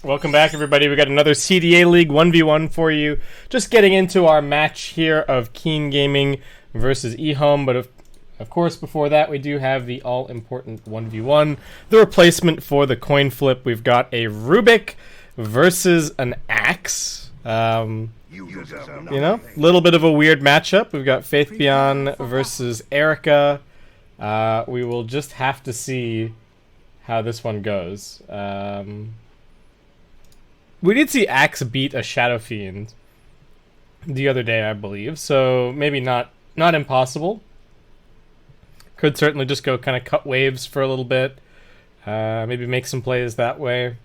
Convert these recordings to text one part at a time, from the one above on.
Welcome back, everybody. We got another CDA League 1v1 for you. Just getting into our match here of Keen Gaming versus EHOME, but of course, before that, we do have the all-important 1v1, the replacement for the coin flip. We've got a Rubik versus an Axe. You know, a little bit of a weird matchup. We've got Faith Beyond versus Erica. We will just have to see how this one goes. We did see Axe beat a Shadow Fiend the other day, I believe, so maybe not impossible. Could certainly just go kind of cut waves for a little bit. Maybe make some plays that way.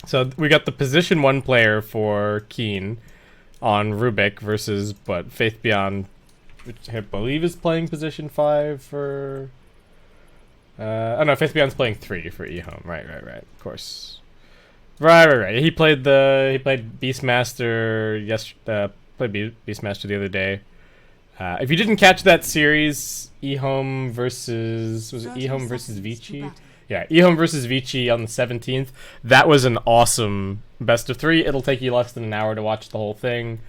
So we got the position 1 player for Keen on Rubik versus Faith Beyond, which I believe is playing position 5 for... oh no, Faith Beyond's playing 3 for EHOME. Right, of course. Right. He played Beastmaster Beastmaster the other day. If you didn't catch that series, EHOME versus Vici? Yeah, EHOME versus Vici on the 17th. That was an awesome best of 3. It'll take you less than an hour to watch the whole thing.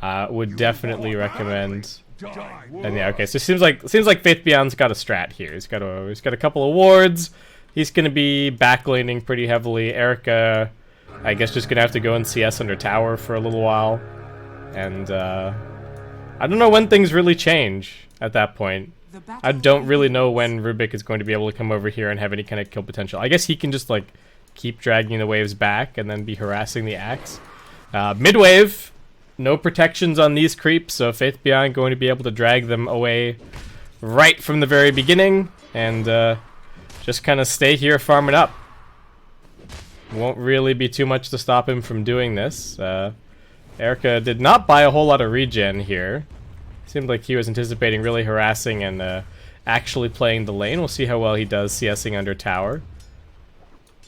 Would definitely recommend. And yeah, okay. So it seems like Faith Beyond's got a strat here. He's got a couple of wards. He's going to be backlaning pretty heavily. Erica, I guess, just going to have to go in CS under tower for a little while. And I don't know when things really change at that point. I don't really know when Rubik is going to be able to come over here and have any kind of kill potential. I guess he can just, like, keep dragging the waves back and then be harassing the Axe. Mid-wave, no protections on these creeps, so Faith Beyond going to be able to drag them away right from the very beginning. And, just kind of stay here farming up. Won't really be too much to stop him from doing this. Erica did not buy a whole lot of regen here. Seemed like he was anticipating really harassing and actually playing the lane. We'll see how well he does CSing under tower.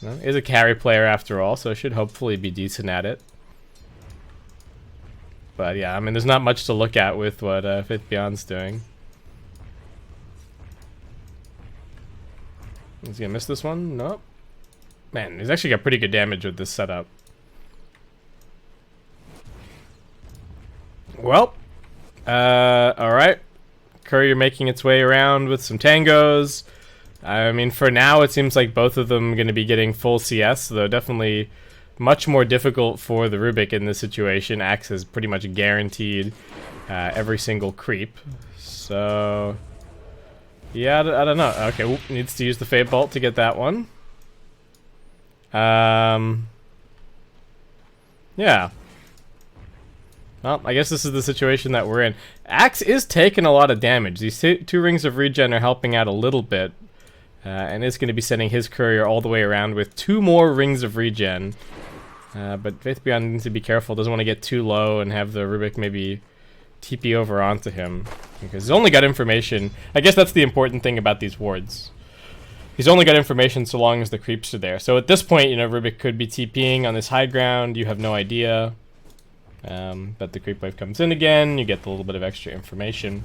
Well, is a carry player after all, so should hopefully be decent at it. But yeah, I mean, there's not much to look at with what Faith Beyond's doing. He's gonna miss this one? Nope. Man, he's actually got pretty good damage with this setup. Well, alright. Courier making its way around with some tangos. I mean, for now, it seems like both of them are going to be getting full CS, though definitely much more difficult for the Rubik in this situation. Axe is pretty much guaranteed every single creep. So... yeah, I don't know. Okay, needs to use the Fade Bolt to get that one. Yeah. Well, I guess this is the situation that we're in. Axe is taking a lot of damage. These two rings of regen are helping out a little bit. And is going to be sending his courier all the way around with 2 more rings of regen. But Faith Beyond needs to be careful. Doesn't want to get too low and have the Rubik maybe TP over onto him, because he's only got information. I guess that's the important thing about these wards. He's only got information so long as the creeps are there. So at this point, you know, Rubik could be TPing on this high ground. You have no idea. But the creep wave comes in again. You get a little bit of extra information.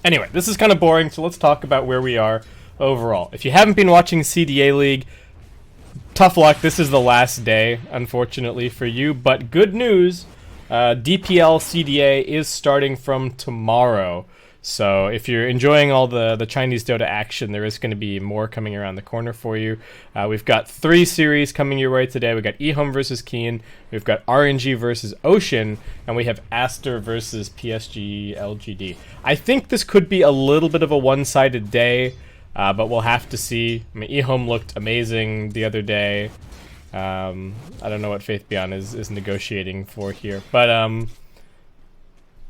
Anyway, this is kind of boring, so let's talk about where we are overall. If you haven't been watching CDA League, tough luck. This is the last day, unfortunately, for you. But good news. DPL CDA is starting from tomorrow, so if you're enjoying all the Chinese Dota action, there is going to be more coming around the corner for you. We've got 3 series coming your way today. We've got EHOME versus Keen, we've got RNG versus Ocean, and we have Aster versus PSG LGD. I think this could be a little bit of a one-sided day, but we'll have to see. I mean, EHOME looked amazing the other day. I don't know what Faith Beyond is negotiating for here, but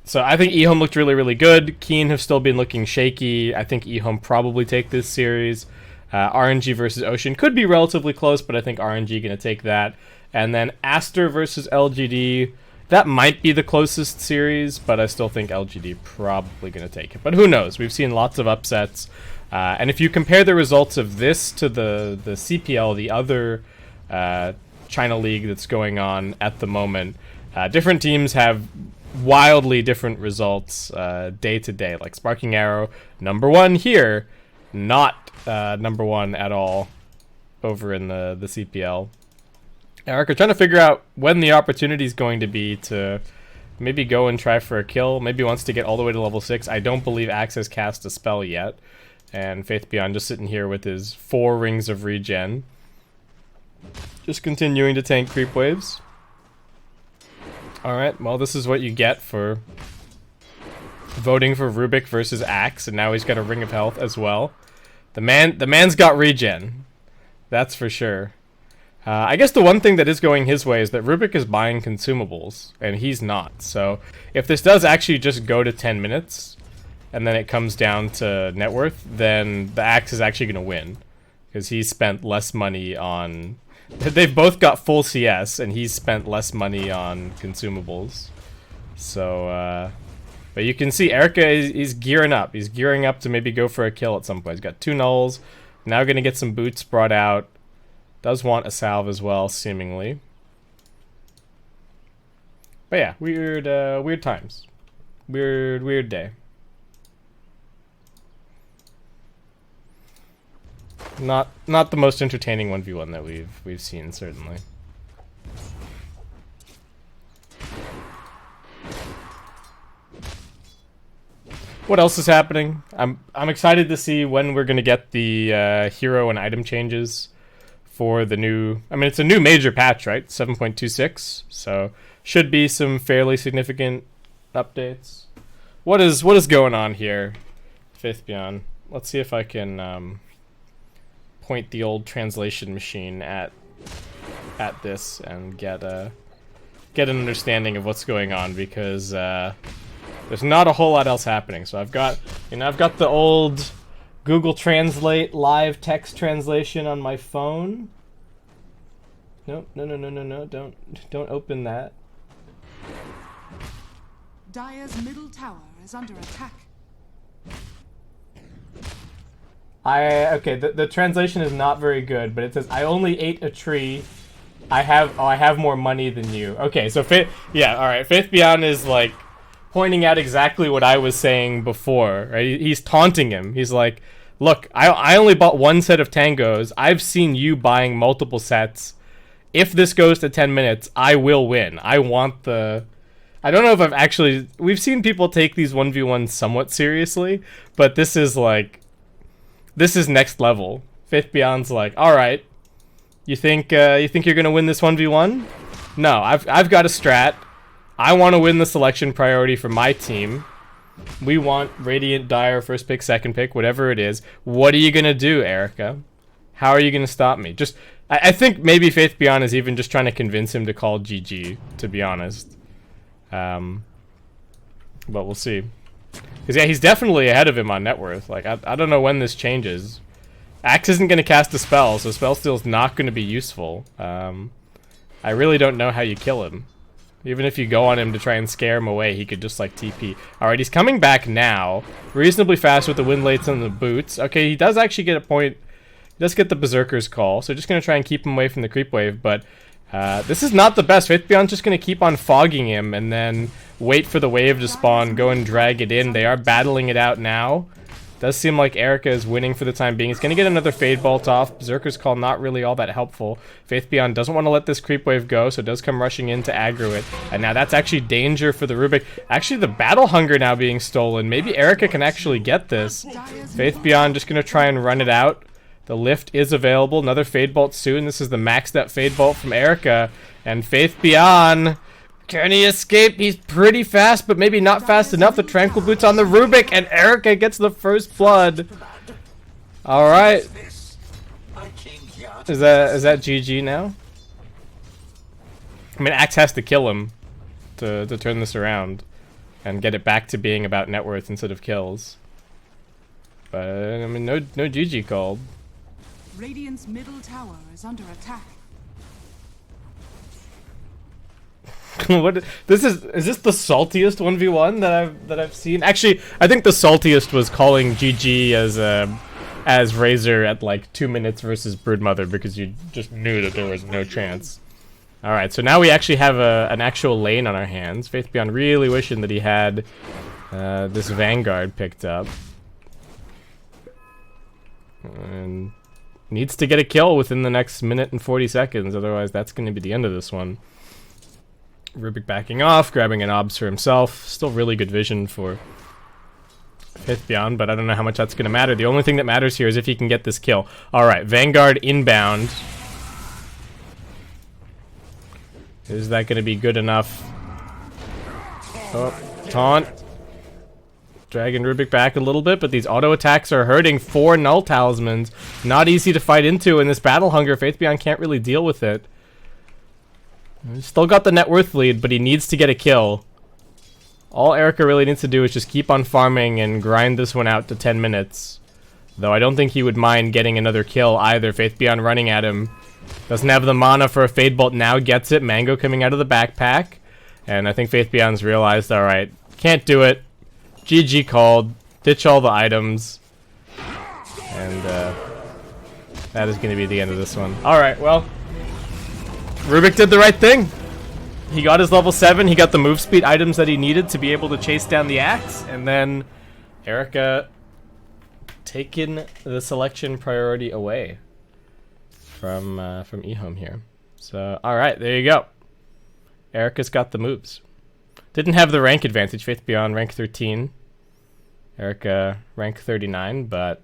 so I think EHOME looked really good. Keen have still been looking shaky. I think EHOME probably take this series. RNG versus Ocean could be relatively close, but I think RNG gonna take that. And then Aster versus LGD, that might be the closest series, but I still think LGD probably gonna take it. But who knows? We've seen lots of upsets, and if you compare the results of this to the CPL, the other China League that's going on at the moment, different teams have wildly different results day to day. Like Sparking Arrow, #1 here, not #1 at all over in the CPL. Eric, we're trying to figure out when the opportunity is going to be to maybe go and try for a kill. Maybe wants to get all the way to level 6. I don't believe Axe has cast a spell yet. And Faith Beyond just sitting here with his 4 rings of regen. Just continuing to tank creep waves. Alright, well this is what you get for voting for Rubik versus Axe, and now he's got a Ring of Health as well. The man's got regen. That's for sure. I guess the one thing that is going his way is that Rubik is buying consumables, and he's not. So if this does actually just go to 10 minutes, and then it comes down to net worth, then the Axe is actually going to win. Because he's spent less money on... They've both got full CS, and he's spent less money on consumables. So, but you can see Erica is gearing up. He's gearing up to maybe go for a kill at some point. He's got 2 nulls. Now going to get some boots brought out. Does want a salve as well, seemingly. But yeah, weird times. Weird day. Not the most entertaining 1v1 that we've seen, certainly. What else is happening? I'm excited to see when we're gonna get the hero and item changes for the new... I mean, it's a new major patch, right? 7.26, so should be some fairly significant updates. What is going on here, Faith Beyond? Let's see if I can point the old translation machine at this and get an understanding of what's going on, because there's not a whole lot else happening. So I've got the old Google Translate live text translation on my phone. Nope, no, don't open that. Dire's middle tower is under attack. Okay, the translation is not very good, but it says, I only ate a tree. I have more money than you. Okay, so alright, Faith Beyond is like pointing out exactly what I was saying before, right? He's taunting him. He's like, look, I only bought 1 set of tangos. I've seen you buying multiple sets. If this goes to 10 minutes, I will win. I want the... I don't know if I've actually... We've seen people take these 1v1s somewhat seriously, but this is like... This is next level. Faith Beyond's like, alright, you think you're gonna win this 1v1? No, I've got a strat. I want to win the selection priority for my team. We want Radiant, Dire, first pick, second pick, whatever it is. What are you gonna do, Erica? How are you gonna stop me? I think maybe Faith Beyond is even just trying to convince him to call GG, to be honest. But we'll see. Because, yeah, he's definitely ahead of him on net worth. Like, I don't know when this changes. Axe isn't going to cast a spell, so spell steal is not going to be useful. I really don't know how you kill him. Even if you go on him to try and scare him away, he could just, like, TP. Alright, he's coming back now. Reasonably fast with the wind lates and the boots. Okay, he does actually get a point. He does get the Berserker's Call, so just going to try and keep him away from the creep wave, but this is not the best. Faith Beyond's just going to keep on fogging him and then wait for the wave to spawn, go and drag it in. They are battling it out now. Does seem like Erica is winning for the time being. He's going to get another Fade Bolt off. Berserker's Call not really all that helpful. Faith Beyond doesn't want to let this creep wave go, so does come rushing in to aggro it. And now that's actually danger for the Rubik. Actually, the Battle Hunger now being stolen. Maybe Erica can actually get this. Faith Beyond just going to try and run it out. The lift is available. Another Fade Bolt soon. This is the maxed up Fade Bolt from Erica. And Faith Beyond... Can he escape? He's pretty fast, but maybe not fast enough. The Tranquil Boots on the Rubik, and Erica gets the first blood. Alright. Is that GG now? I mean, Axe has to kill him to turn this around and get it back to being about net worth instead of kills. But, I mean, no GG called. Radiant's middle tower is under attack. What is this the saltiest 1v1 that I've seen? Actually, I think the saltiest was calling GG as Razor at like 2 minutes versus Broodmother, because you just knew that there was no chance. All right, so now we actually have an actual lane on our hands. Faith Beyond really wishing that he had this Vanguard picked up. And Needs to get a kill within the next minute and 40 seconds, otherwise that's going to be the end of this one. Rubik backing off, grabbing an obs for himself. Still really good vision for Faith Beyond, but I don't know how much that's going to matter. The only thing that matters here is if he can get this kill. Alright, Vanguard inbound. Is that going to be good enough? Oh, taunt. Dragging Rubik back a little bit, but these auto attacks are hurting. 4 Null Talismans. Not easy to fight into in this Battle Hunger. Faith Beyond can't really deal with it. Still got the net worth lead, but he needs to get a kill. All Erica really needs to do is just keep on farming and grind this one out to 10 minutes. Though I don't think he would mind getting another kill either. Faith Beyond running at him. Doesn't have the mana for a Fade Bolt, now gets it. Mango coming out of the backpack. And I think Faith Beyond's realized, alright, can't do it. GG called. Ditch all the items. And that is going to be the end of this one. Alright, well, Rubik did the right thing. He got his level 7, he got the move speed items that he needed to be able to chase down the axe, and then Erica taking the selection priority away from EHOME here. So, alright, there you go. Erica's got the moves. Didn't have the rank advantage. Faith Beyond rank 13. Erica rank 39, but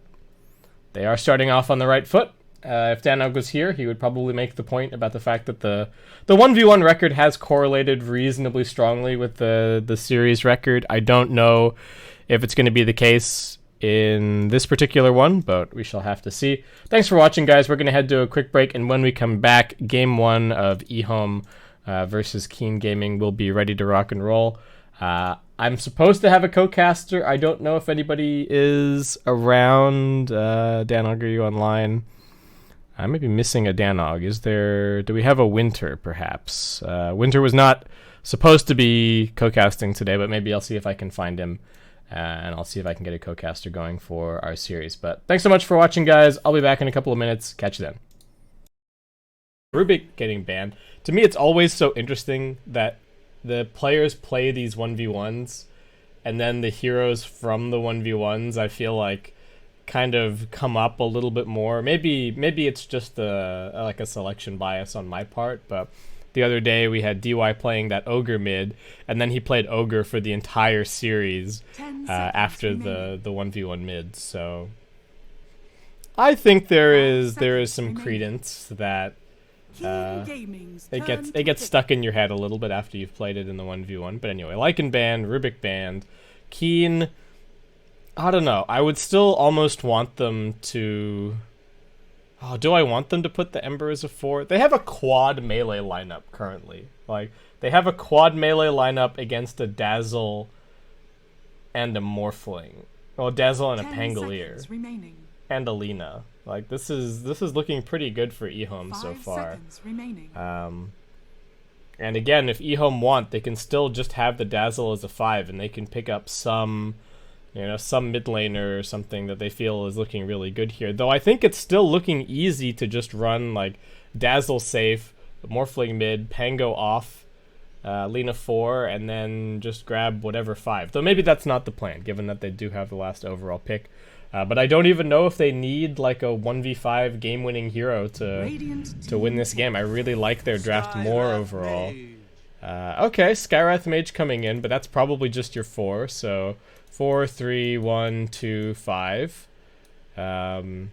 they are starting off on the right foot. If Danog was here, he would probably make the point about the fact that the 1v1 record has correlated reasonably strongly with the series record. I don't know if it's going to be the case in this particular one, but we shall have to see. Thanks for watching, guys. We're going to head to a quick break, and when we come back, Game 1 of EHOME versus Keen Gaming will be ready to rock and roll. I'm supposed to have a co-caster. I don't know if anybody is around. Danog, are you online? I may be missing a Danog. Do we have a Winter, perhaps? Winter was not supposed to be co-casting today, but maybe I'll see if I can find him, and I'll see if I can get a co-caster going for our series. But thanks so much for watching, guys. I'll be back in a couple of minutes. Catch you then. Rubik getting banned. To me, it's always so interesting that the players play these 1v1s, and then the heroes from the 1v1s, I feel like, kind of come up a little bit more. Maybe it's just like a selection bias on my part, but the other day we had DY playing that Ogre mid, and then he played Ogre for the entire series after the 1v1 mid. So I think there is some credence that it gets stuck in your head a little bit after you've played it in the 1v1. But anyway, Lycan banned, Rubik banned, Keen, I don't know. I would still almost want them to... Oh, do I want them to put the Ember as a 4? They have a quad melee lineup currently. Like, they have a quad melee lineup against a Dazzle and a Morphling. Well, Dazzle and a Pangolier. And a Lina. Like, this is looking pretty good for EHOME so far. And again, if EHOME want, they can still just have the Dazzle as a 5, and they can pick up some mid laner or something that they feel is looking really good here. Though I think it's still looking easy to just run like Dazzle safe, Morphling mid, Pango off, Lina 4, and then just grab whatever 5. Though maybe that's not the plan, given that they do have the last overall pick. But I don't even know if they need like a 1v5 game-winning hero to win this game. I really like their draft more overall. Okay, Skywrath Mage coming in, but that's probably just your 4, so 4, 3, 1, 2, 5. Unless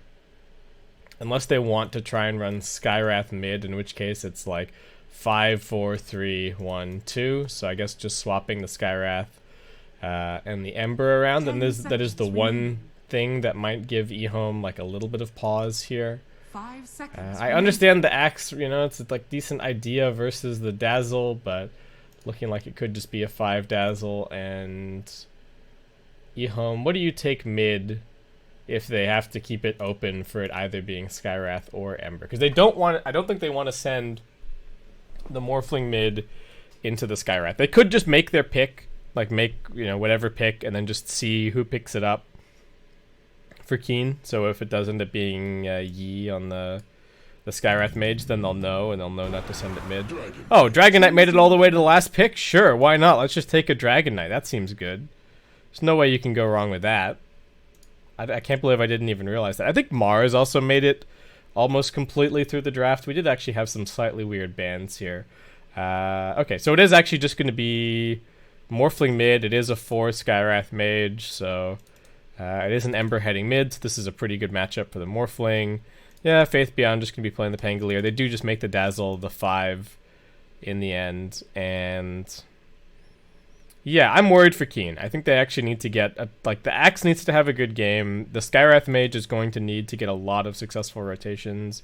they want to try and run Skywrath mid, in which case it's like 5, 4, 3, 1, 2. So I guess just swapping the Skywrath and the Ember around, and that is the one thing that might give EHOME like a little bit of pause here. 5 seconds. I understand the axe, it's like decent idea versus the Dazzle, but looking like it could just be a 5 Dazzle. And EHOME, what do you take mid if they have to keep it open for it either being Skywrath or Ember? Because they don't want, I don't think they want to send the Morphling mid into the Skywrath. They could just make their pick, like make whatever pick, and then just see who picks it up for Keen. So if it does end up being Yi on the Skywrath Mage, then they'll know, and they'll know not to send it mid. Oh, Dragon Knight made it all the way to the last pick? Sure, why not? Let's just take a Dragon Knight. That seems good. There's no way you can go wrong with that. I can't believe I didn't even realize that. I think Mars also made it almost completely through the draft. We did actually have some slightly weird bans here. Okay, so it is actually just going to be Morphling mid. It is a 4 Skywrath mage, so it is an Ember heading mid. So this is a pretty good matchup for the Morphling. Yeah, Faith Beyond just going to be playing the Pangolier. They do just make the Dazzle the 5 in the end, and yeah, I'm worried for Keen. I think they actually need to get like the Axe needs to have a good game. The Skywrath mage is going to need to get a lot of successful rotations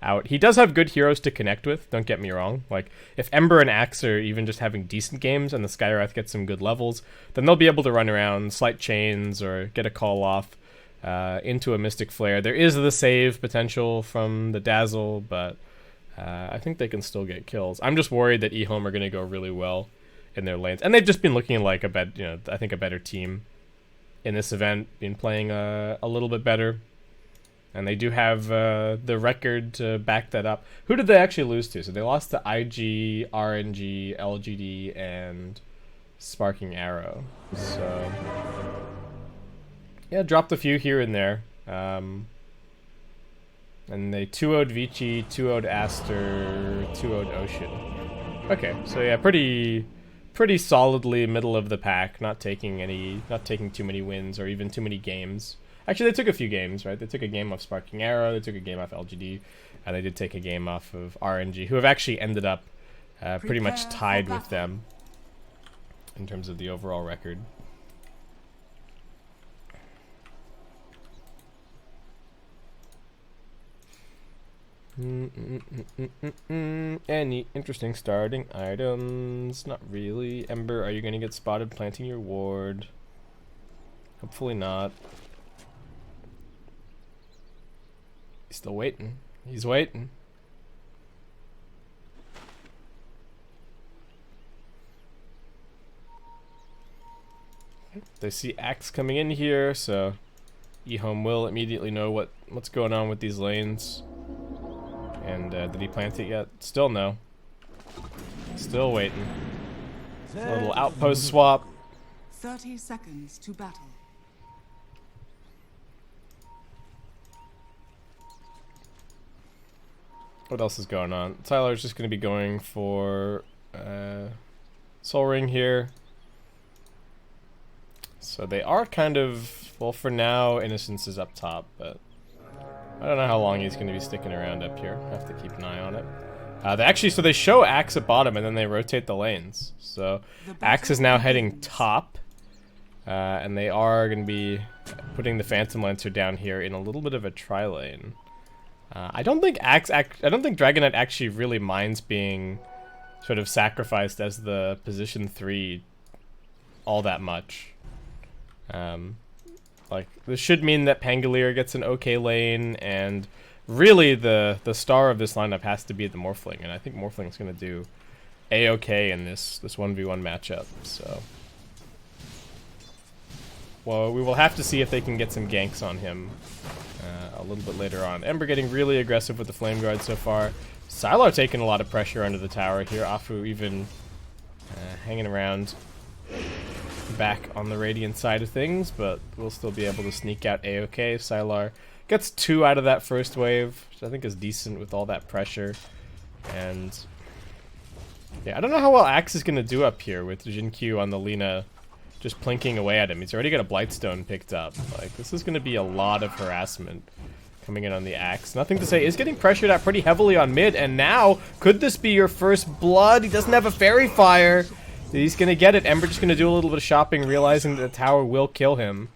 out. He does have good heroes to connect with, don't get me wrong. Like if Ember and Axe are even just having decent games and the Skywrath gets some good levels, then they'll be able to run around, slight chains, or get a call off into a Mystic Flare. There is the save potential from the Dazzle, but I think they can still get kills. I'm just worried that EHOME are going to go really well in their lanes, and they've just been looking like I think a better team in this event, been playing a little bit better, and they do have the record to back that up. Who did they actually lose to? So they lost to IG, RNG, LGD, and Sparking Arrow. So yeah, dropped a few here and there. And they 2-0'd Vici, 2-0'd Aster, 2-0'd Ocean. Okay, so yeah, pretty solidly middle of the pack, not taking too many wins or even too many games. Actually, they took a few games, right? They took a game off Sparking Arrow, they took a game off LGD, and they did take a game off of RNG, who have actually ended up pretty much tied with them in terms of the overall record. Any interesting starting items? Not really. Ember, are you going to get spotted planting your ward? Hopefully not. He's still waiting. He's waiting. They see Axe coming in here, so EHOME will immediately know what's going on with these lanes. And did he plant it yet? Still no. Still waiting. A little outpost swap. 30 seconds to battle. What else is going on? Tyler's just going to be going for Soul Ring here. So they are kind of, well, for now, Innocence is up top, but I don't know how long he's going to be sticking around up here. I have to keep an eye on it. So they show Axe at bottom and then they rotate the lanes. So Axe is now heading top, and they are going to be putting the Phantom Lancer down here in a little bit of a tri-lane. I don't think Dragon Knight actually really minds being sort of sacrificed as the position 3 all that much. Like, this should mean that Pangolier gets an okay lane, and really the star of this lineup has to be the Morphling, and I think Morphling's going to do a-okay in this 1v1 matchup, so. Well, we will have to see if they can get some ganks on him a little bit later on. Ember getting really aggressive with the Flame Guard so far. Sylar taking a lot of pressure under the tower here. Afu even hanging around back on the Radiant side of things, but we'll still be able to sneak out a-okay. Sylar gets 2 out of that first wave, which I think is decent with all that pressure. And yeah, I don't know how well Axe is going to do up here with Jin Q on the Lina just plinking away at him. He's already got a Blightstone picked up. Like, this is going to be a lot of harassment coming in on the Axe. Nothing to say. Is getting pressured out pretty heavily on mid, and now, could this be your first blood? He doesn't have a Fairy Fire. He's going to get it. Ember just going to do a little bit of shopping, realizing that the tower will kill him.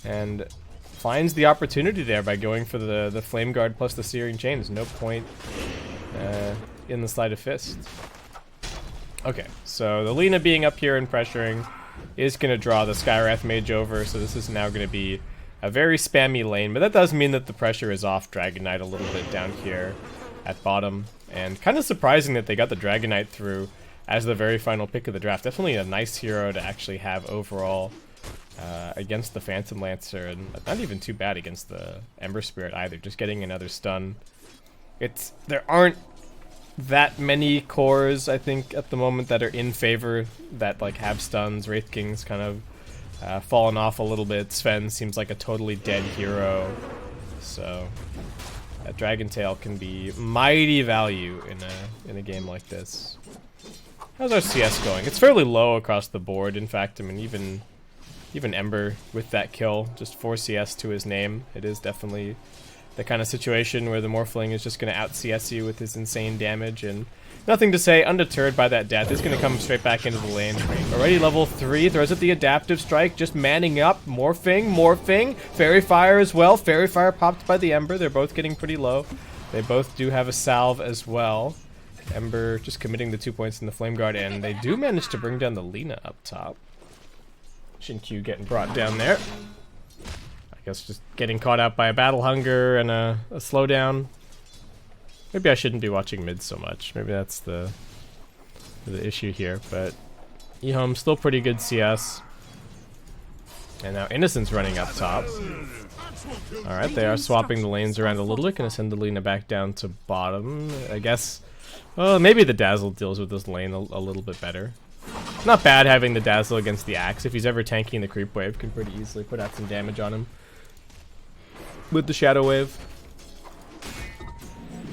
And finds the opportunity there by going for the Flame Guard plus the Searing Chain. There's no point in the Sleight of Fist. Okay, so the Lina being up here and pressuring is going to draw the Skywrath Mage over, so this is now going to be a very spammy lane, but that does mean that the pressure is off Dragon Knight a little bit down here at bottom, and kind of surprising that they got the Dragon Knight through as the very final pick of the draft. Definitely a nice hero to actually have overall against the Phantom Lancer, and not even too bad against the Ember Spirit either, just getting another stun. There aren't that many cores, I think, at the moment that are in favor that like have stuns. Wraith King's kind of fallen off a little bit. Sven seems like a totally dead hero, so That Dragon Tail can be mighty value in a game like this. How's our CS going? It's fairly low across the board. In fact, I mean, even Ember with that kill, just 4 CS to his name. It is definitely the kind of situation where the Morphling is just going to out CS you with his insane damage, and nothing to say, undeterred by that death. He's going to come straight back into the lane. Already level 3, throws at the adaptive strike, just manning up, morphing, Fairy Fire as well. Fairy Fire popped by the Ember. They're both getting pretty low. They both do have a salve as well. Ember just committing the 2 points in the Flame Guard, and they do manage to bring down the Lina up top. Shin-Q getting brought down there. I guess just getting caught out by a Battle Hunger and a slowdown. Maybe I shouldn't be watching mid so much. Maybe that's the issue here. But EHOME still pretty good CS. And now Innocent's running up top. Alright, they are swapping the lanes around a little bit. Gonna send the Lina back down to bottom. I guess, well, maybe the Dazzle deals with this lane a little bit better. Not bad having the Dazzle against the Axe. If he's ever tanking the creep wave, can pretty easily put out some damage on him with the Shadow Wave.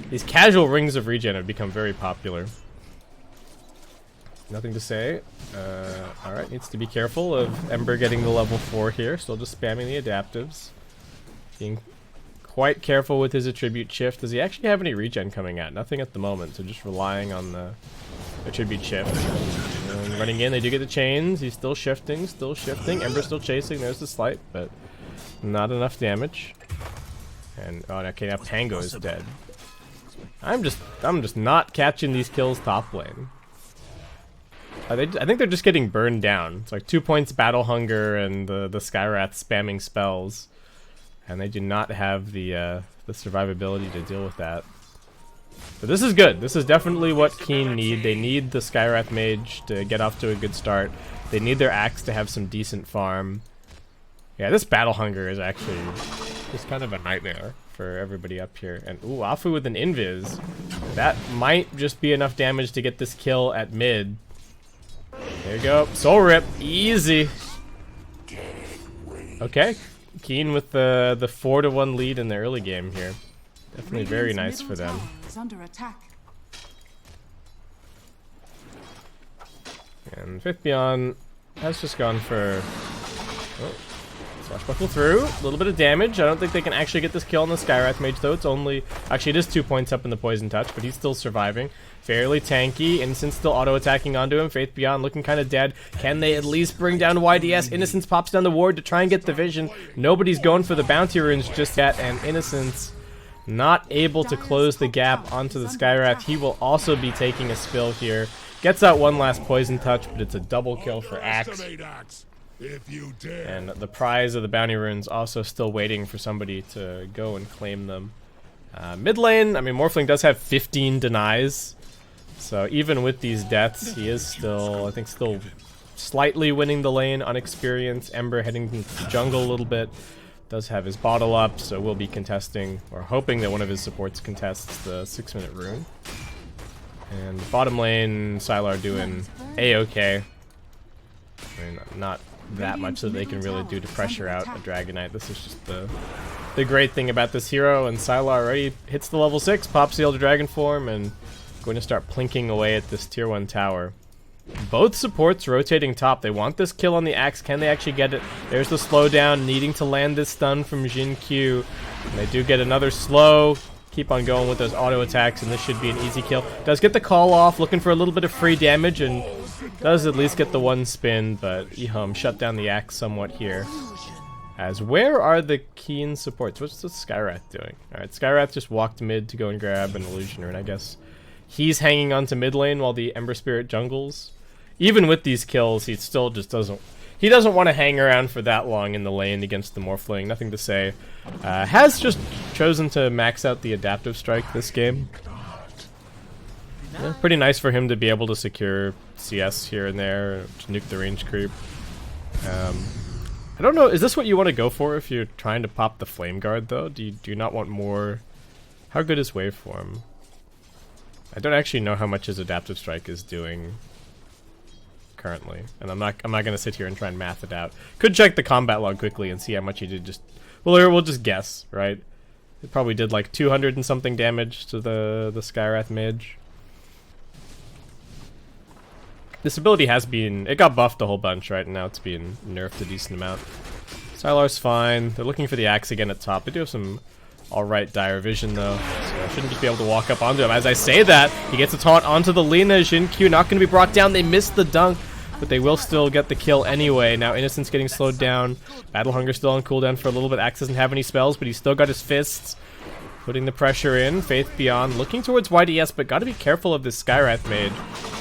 These casual rings of regen have become very popular. Nothing to say. Alright, needs to be careful of Ember getting the level 4 here. Still just spamming the adaptives. Being quite careful with his attribute shift. Does he actually have any regen coming out? Nothing at the moment, so just relying on the attribute shift. And running in, they do get the chains. He's still shifting. Ember's still chasing. There's the slight, but not enough damage. And oh, okay, now Pango is dead. I'm just not catching these kills top lane. I think they're just getting burned down. It's like 2 points Battle Hunger and the Skywrath spamming spells, and they do not have the survivability to deal with that. But this is good. This is definitely what Keen need. They need the Skywrath Mage to get off to a good start. They need their Axe to have some decent farm. Yeah, this Battle Hunger is actually just kind of a nightmare for everybody up here. And ooh, Afu with an Invis. That might just be enough damage to get this kill at mid. There you go. Soul Rip. Easy. Okay. Keen with the 4-1 lead in the early game here. Definitely very nice for them. Under attack. And Fifth Beyond has just gone for... Oh, Swashbuckle through. A little bit of damage. I don't think they can actually get this kill on the Skywrath Mage, though. It's only... Actually, it is 2 points up in the Poison Touch, but he's still surviving. Fairly tanky. Innocent still auto-attacking onto him. Faith Beyond looking kind of dead. Can they at least bring down YDS? Innocence pops down the ward to try and get the vision. Nobody's going for the bounty runes just yet, and Innocence not able to close the gap onto the Skywrath. He will also be taking a spill here. Gets out one last Poison Touch, but it's a double kill for Axe. And the prize of the bounty runes also still waiting for somebody to go and claim them. Mid lane, I mean, Morphling does have 15 denies. So even with these deaths, he is still, I think, still slightly winning the lane on experience. Ember heading to jungle a little bit. Does have his bottle up, so we'll be contesting, or hoping that one of his supports contests the 6-minute rune. And bottom lane, Sylar doing A-okay. I mean, not that much that they can really do to pressure out a Dragonite. This is just the great thing about this hero, and Sylar already hits the level 6, pops the Elder Dragon form, and going to start plinking away at this tier 1 tower. Both supports rotating top. They want this kill on the Axe. Can they actually get it? There's the slowdown, needing to land this stun from Jin Q. And they do get another slow. Keep on going with those auto attacks, and this should be an easy kill. Does get the call off, looking for a little bit of free damage, and does at least get the one spin, but EHOME shut down the Axe somewhat here. As where are the Keen supports? What's the Skywrath doing? Alright, Skywrath just walked mid to go and grab an Illusion Rune, I guess. He's hanging on to mid lane while the Ember Spirit jungles. Even with these kills, he still just doesn't... He doesn't want to hang around for that long in the lane against the Morphling. Nothing to say. Has just chosen to max out the Adaptive Strike this game. Yeah, pretty nice for him to be able to secure CS here and there, to nuke the range creep. I don't know, is this what you want to go for if you're trying to pop the Flame Guard, though? Do you not want more... How good is Waveform? I don't actually know how much his Adaptive Strike is doing currently, and I'm not gonna sit here and try and math it out. Could check the combat log quickly and see how much he did. We'll just guess, right? It probably did like 200 and something damage to the Skywrath Mage. This ability has been... It got buffed a whole bunch, right? And now it's being nerfed a decent amount. Sylar's fine. They're looking for the axe again at top. They do have some alright dire vision, though. So I shouldn't just be able to walk up onto him. As I say that, he gets a taunt onto the Lina. Xin-Q not going to be brought down. They missed the dunk, but they will still get the kill anyway. Now Innocent's getting slowed down. Battle Hunger still on cooldown for a little bit. Axe doesn't have any spells, but he's still got his fists. Putting the pressure in. Faith Beyond looking towards YDS, but got to be careful of this Skywrath Mage.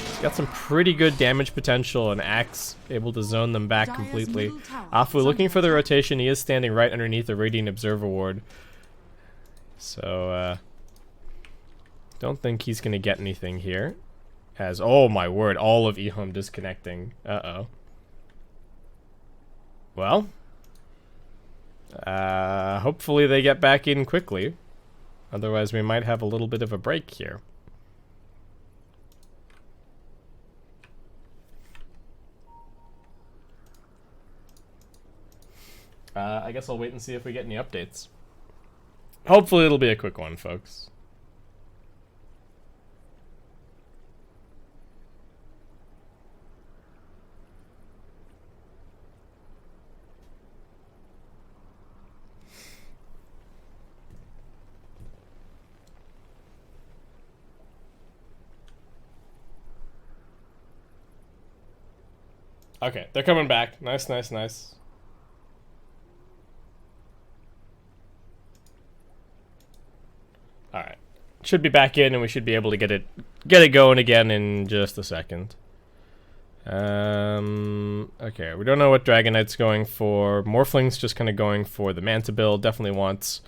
He's got some pretty good damage potential, and Axe able to zone them back completely. Afu looking for the rotation. He is standing right underneath the Radiant Observer Ward. So, don't think he's going to get anything here. As, oh my word, all of EHOME disconnecting. Uh-oh. Well, hopefully they get back in quickly. Otherwise, we might have a little bit of a break here. I guess I'll wait and see if we get any updates. Hopefully it'll be a quick one, folks. Okay, they're coming back. Nice, nice, nice. Alright. Should be back in and we should be able to get it going again in just a second. Okay, we don't know what Dragon Knight's going for. Morphling's just kind of going for the Manta build. Definitely wants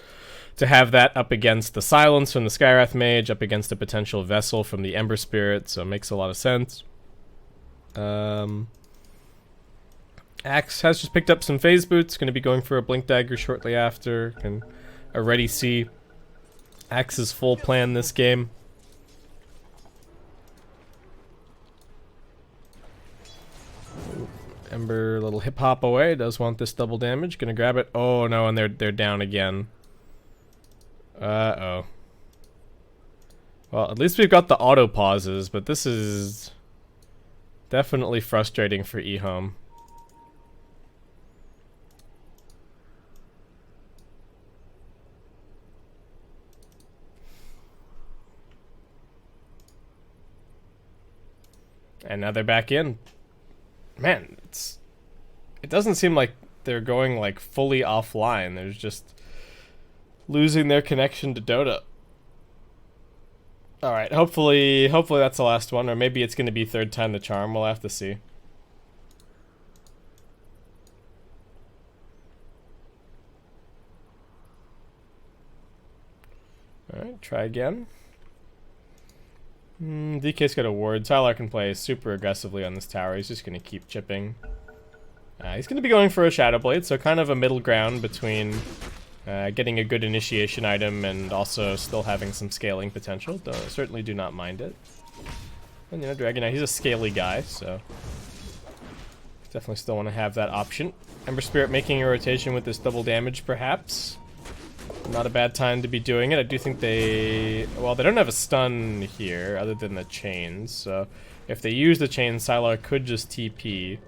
to have that up against the Silence from the Skywrath Mage, up against a potential Vessel from the Ember Spirit, so it makes a lot of sense. Axe has just picked up some Phase Boots, going to be going for a Blink Dagger shortly after. Can already see Axe's full plan this game. Ember, little hip hop away, does want this double damage. Gonna grab it. Oh no, and they're down again. Uh-oh. Well, at least we've got the auto pauses, but this is definitely frustrating for EHOME. And now they're back in. Man, it doesn't seem like they're going like fully offline. They're just losing their connection to Dota. Alright, hopefully that's the last one, or maybe it's going to be third time the charm. We'll have to see. Alright, try again. DK's got a ward. Tyler can play super aggressively on this tower. He's just going to keep chipping. He's going to be going for a Shadow Blade, so kind of a middle ground between getting a good initiation item and also still having some scaling potential. Certainly do not mind it. And you know, Dragon Knight, he's a scaly guy, so definitely still want to have that option. Ember Spirit making a rotation with this double damage, perhaps. Not a bad time to be doing it. I do think well, they don't have a stun here other than the chains, so if they use the chains, Sylar could just TP.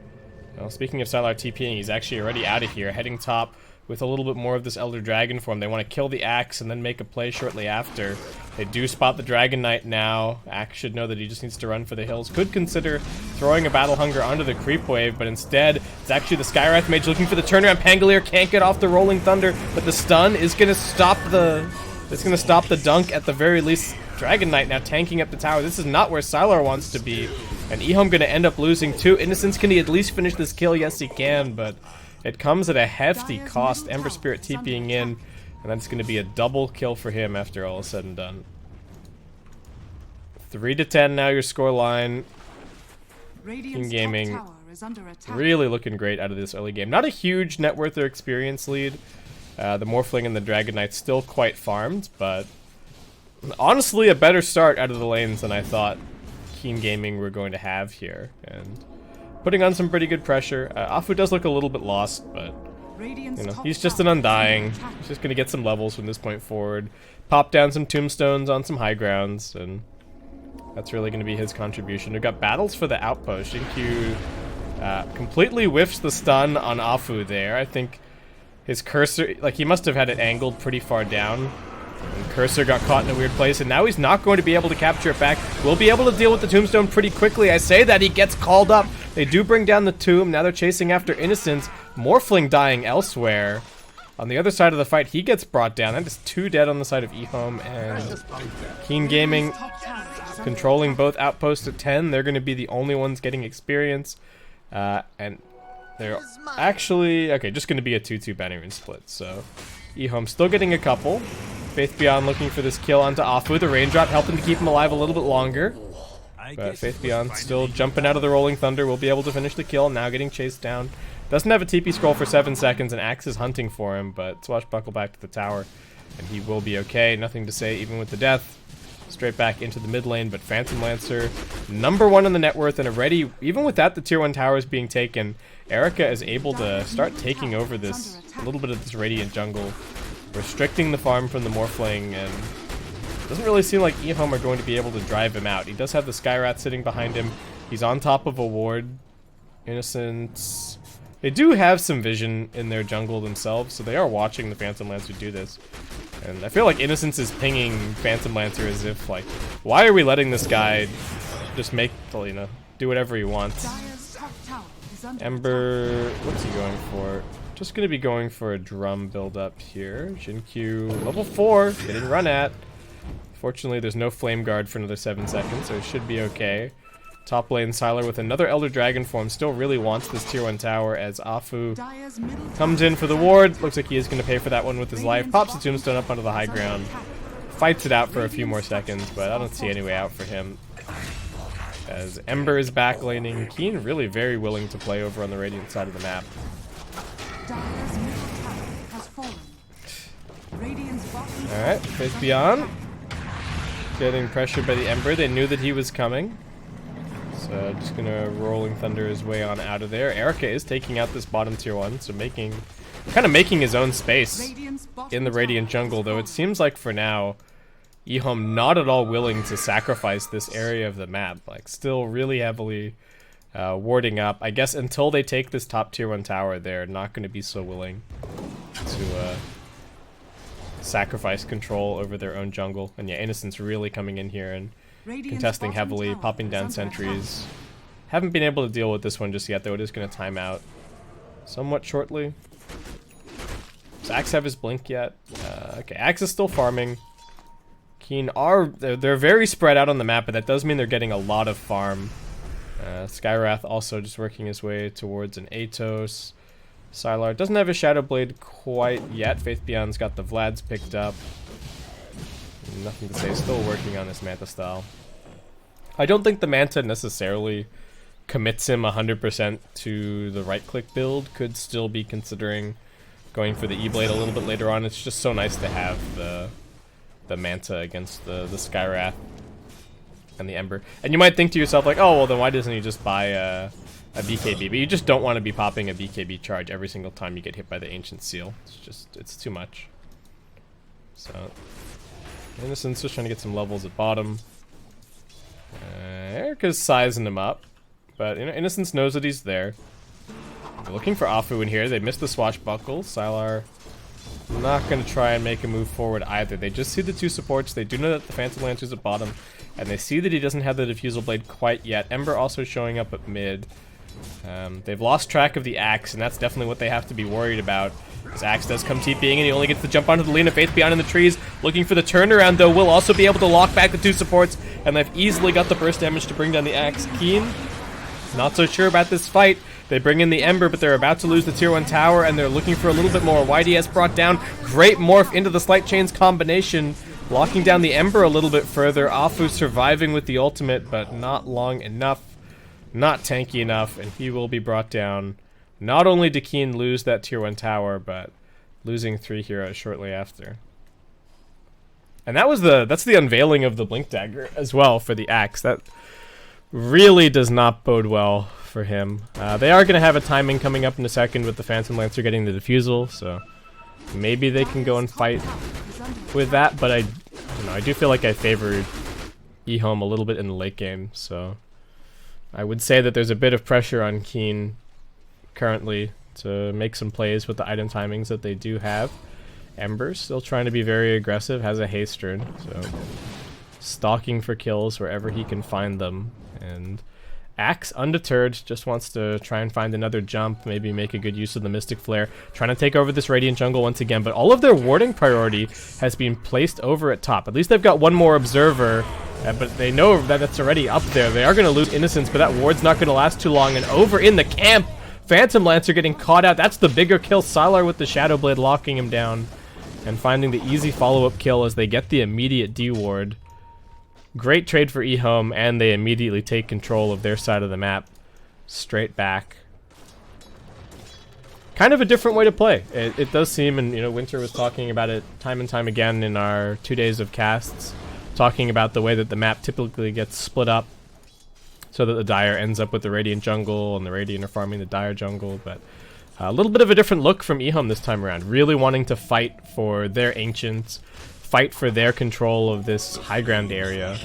Well, speaking of Sylar TPing, he's actually already out of here, heading top with a little bit more of this Elder Dragon form. They want to kill the Axe and then make a play shortly after. They do spot the Dragon Knight now. Axe should know that he just needs to run for the hills. Could consider throwing a Battle Hunger onto the creep wave, but instead, it's actually the Skywrath Mage looking for the turnaround. Pangolier can't get off the Rolling Thunder, but the stun is going to stop the dunk at the very least. Dragon Knight now tanking up the tower. This is not where Sylar wants to be, and EHOME going to end up losing too. Innocence, can he at least finish this kill? Yes, he can, but it comes at a hefty cost. Ember Spirit TPing in, and that's going to be a double kill for him after all is said and done. 3-10 now your score line. In gaming, really looking great out of this early game. Not a huge net worth or experience lead. The Morphling and the Dragon Knight still quite farmed, but honestly a better start out of the lanes than I thought Keen Gaming were going to have here. And putting on some pretty good pressure. Afu does look a little bit lost, but Radiant's You know, top he's just an tower is under undying. attack. He's just gonna get some levels from this point forward. Pop down some tombstones on some high grounds, and that's really gonna be his contribution. We've got battles for the outpost. Shinkyu completely whiffs the stun on Afu there. I think his cursor, like, he must have had it angled pretty far down. And cursor got caught in a weird place, and now he's not going to be able to capture it back. We'll be able to deal with the tombstone pretty quickly. I say that, he gets called up. They do bring down the tomb. Now they're chasing after Innocence. Morphling dying elsewhere. On the other side of the fight, he gets brought down. That is 2 dead on the side of EHOME, and Keen Gaming Top tower is under controlling both outposts at 10. They're going to be the only ones getting experience. And they're actually, okay, just going to be a 2-2 Bannerine split. So EHOME still getting a couple. Faith Beyond looking for this kill onto Afu. The raindrop helping to keep him alive a little bit longer. But Faith Beyond still jumping out of the Rolling Thunder. Will be able to finish the kill. Now getting chased down. Doesn't have a TP scroll for 7 seconds, and Axe is hunting for him, but Swashbuckle back to the tower, and he will be okay. Nothing to say even with the death. Straight back into the mid lane, but Phantom Lancer, #1 in the net worth, and already, even without the tier 1 towers being taken, Erica is able to start taking over this, a little bit of this Radiant jungle, restricting the farm from the Morphling, and doesn't really seem like EHOME are going to be able to drive him out. He does have the Skyrath sitting behind him. He's on top of a ward. Innocence. They do have some vision in their jungle themselves, so they are watching the Phantom Lancer do this. And I feel like Innocence is pinging Phantom Lancer as if, like, why are we letting this guy just make, you know, do whatever he wants? Dire's top tower is under Ember, what's he going for? Just gonna be going for a drum build up here. Jinkyu, level 4, getting run at. Fortunately, there's no Flame Guard for another 7 seconds, so it should be okay. Top lane Sylar with another Elder Dragon form still really wants this tier 1 tower as Afu Dire's middle comes tower in for the ward. Looks like he is going to pay for that one with his life. Pops the tombstone up onto the high ground. Fights it out for a few more seconds, but I don't see any way out for him. As Ember is back laning. Keen really very willing to play over on the Radiant side of the map. Dire's middle tower has fallen. Radiant's bottom tower Alright, Faith Beyond. Getting pressured by the Ember. They knew that he was coming. So just gonna Rolling Thunder his way on out of there. Erica is taking out this bottom tier 1, so kind of making his own space Radiant's bottom in the tower Radiant has jungle, though fallen. it seems like for now, EHOME not at all willing to sacrifice this area of the map. Like, still really heavily warding up. I guess until they take this top tier 1 tower, they're not going to be so willing to sacrifice control over their own jungle. And yeah, Innocence really coming in here and Radiant's contesting bottom heavily, tower popping is down under sentries. Haven't been able to deal with this one just yet, though it is going to time out somewhat shortly. Does Axe have his blink yet? Okay, Axe is still farming. Keen they're very spread out on the map, but that does mean they're getting a lot of farm. Skyrath also just working his way towards an Atos. Sylar doesn't have a Shadow Blade quite yet. Faith Beyond's got the Vlads picked up. Nothing to say, still working on this Manta style. I don't think the Manta necessarily commits him 100% to the right-click build. Could still be considering going for the E-Blade a little bit later on. It's just so nice to have the Manta against the Skyrath and the Ember. And you might think to yourself, like, oh, well, then why doesn't he just buy a BKB? But you just don't want to be popping a BKB charge every single time you get hit by the Ancient Seal. It's too much. So Innocence just trying to get some levels at bottom. Erica's sizing him up, but Innocence knows that he's there. They're looking for Afu in here. They missed the Swashbuckle. Sylar not going to try and make a move forward either. They just see the 2 supports. They do know that the Phantom Lancer's at bottom, and they see that he doesn't have the Diffusal Blade quite yet. Ember also showing up at mid. They've lost track of the Axe, and that's definitely what they have to be worried about. His Axe does come TPing, and he only gets to jump onto the lane of Faith Beyond in the trees. Looking for the turnaround, though. Will also be able to lock back the 2 supports, and they've easily got the burst damage to bring down the Axe. Keen, not so sure about this fight. They bring in the Ember, but they're about to lose the tier 1 tower, and they're looking for a little bit more. YDS brought down. Great morph into the Slight Chains combination, locking down the Ember a little bit further. Afu surviving with the ultimate, but not long enough. Not tanky enough, and he will be brought down. Not only did Keen lose that tier 1 tower, but losing 3 heroes shortly after. And that's the unveiling of the Blink Dagger as well for the Axe. That really does not bode well for him. They are going to have a timing coming up in a second with the Phantom Lancer getting the defusal, so maybe they can go and fight with that, but I don't know, I do feel like I favored EHOME a little bit in the late game, so I would say that there's a bit of pressure on Keen currently to make some plays with the item timings that they do have. Ember's still trying to be very aggressive, has a haste turn, so stalking for kills wherever he can find them. And Axe, undeterred, just wants to try and find another jump, maybe make a good use of the Mystic Flare, trying to take over this Radiant jungle once again, but all of their warding priority has been placed over at top. At least they've got one more observer, but they know that it's already up there. They are going to lose Innocence, but that ward's not going to last too long, and over in the camp, Phantom Lancer getting caught out. That's the bigger kill. Sylar with the Shadow Blade locking him down and finding the easy follow-up kill as they get the immediate D-ward. Great trade for EHOME, and they immediately take control of their side of the map. Straight back. Kind of a different way to play. It does seem, and you know, Winter was talking about it time and time again in our 2 days of casts, talking about the way that the map typically gets split up so that the Dire ends up with the Radiant jungle and the Radiant are farming the Dire jungle, but a little bit of a different look from EHOME this time around, really wanting to fight for their Ancients, fight for their control of this high ground area,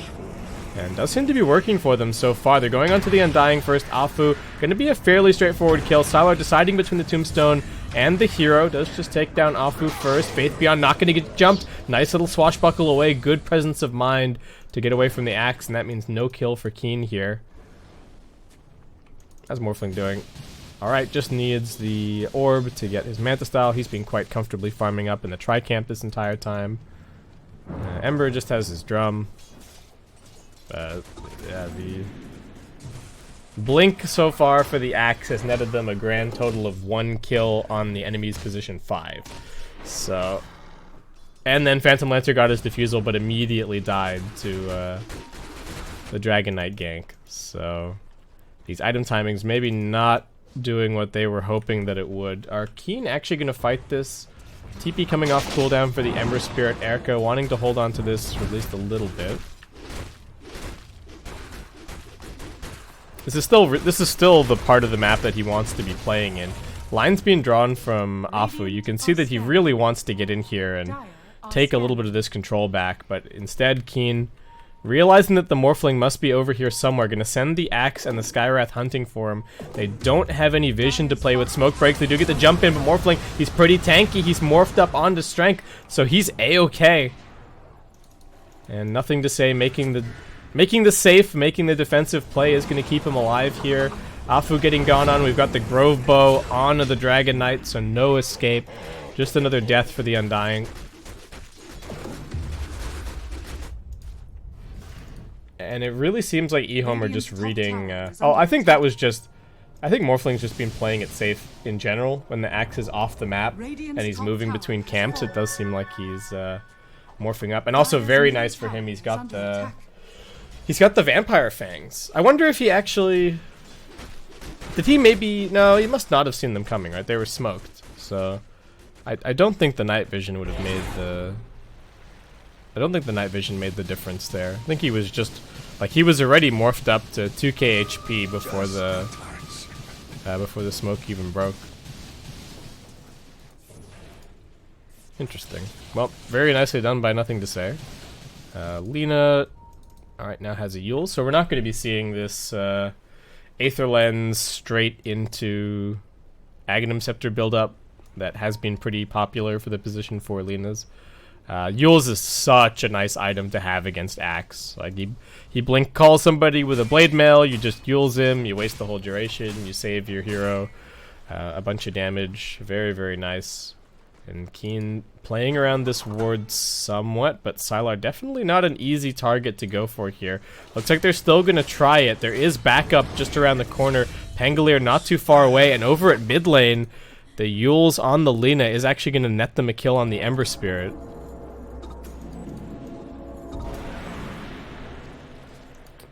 and does seem to be working for them so far. They're going on to the Undying first. Afu, going to be a fairly straightforward kill. Sylar deciding between the Tombstone and the hero, does just take down Afu first. Faith Beyond not going to get jumped. Nice little swashbuckle away, good presence of mind to get away from the Axe, and that means no kill for Keen here. How's Morphling doing? Alright, just needs the orb to get his Manta Style. He's been quite comfortably farming up in the Tri-Camp this entire time. Ember just has his drum. Yeah, the blink so far for the Axe has netted them a grand total of 1 kill on the enemy's position 5. So, and then Phantom Lancer got his defusal, but immediately died to the Dragon Knight gank. So, these item timings maybe not doing what they were hoping that it would. Are Keen actually going to fight this? TP coming off cooldown for the Ember Spirit. Erica wanting to hold on to this for at least a little bit. This is still the part of the map that he wants to be playing in. Lines being drawn from Afu. You can see that he really wants to get in here and take a little bit of this control back, but instead Keen, realizing that the Morphling must be over here somewhere, gonna send the Axe and the Skywrath hunting for him. They don't have any vision to play with Smoke Break. They do get the jump in, but Morphling, he's pretty tanky. He's morphed up onto Strength, so he's A-okay. And nothing to say, making the safe, making the defensive play is gonna keep him alive here. Afu getting gone on. We've got the Grove Bow onto the Dragon Knight, so no escape. Just another death for the Undying. And it really seems like EHOME are just reading... I think Morphling's just been playing it safe in general. When the Axe is off the map and he's moving between camps, it does seem like he's morphing up. And also very nice for him, he's got the Vampire Fangs. I wonder if he actually... Did he maybe... No, he must not have seen them coming, right? They were smoked. So I don't think the night vision would have made the... I don't think the night vision made the difference there. I think he was just... Like, he was already morphed up to 2k HP before the smoke even broke. Interesting. Well, very nicely done by Nothing to Say. Lina... Alright, now has a Yule, so we're not going to be seeing this Aether Lens straight into Aghanim Scepter build-up that has been pretty popular for the position for Lina's. Yule's is such a nice item to have against Axe. Like, he blink calls somebody with a blade mail, you just Yule's him, you waste the whole duration, you save your hero a bunch of damage. Very, very nice. And Keen playing around this ward somewhat, but Sylar definitely not an easy target to go for here. Looks like they're still going to try it. There is backup just around the corner. Pangolier not too far away, and over at mid lane, the Yules on the Lina is actually going to net them a kill on the Ember Spirit.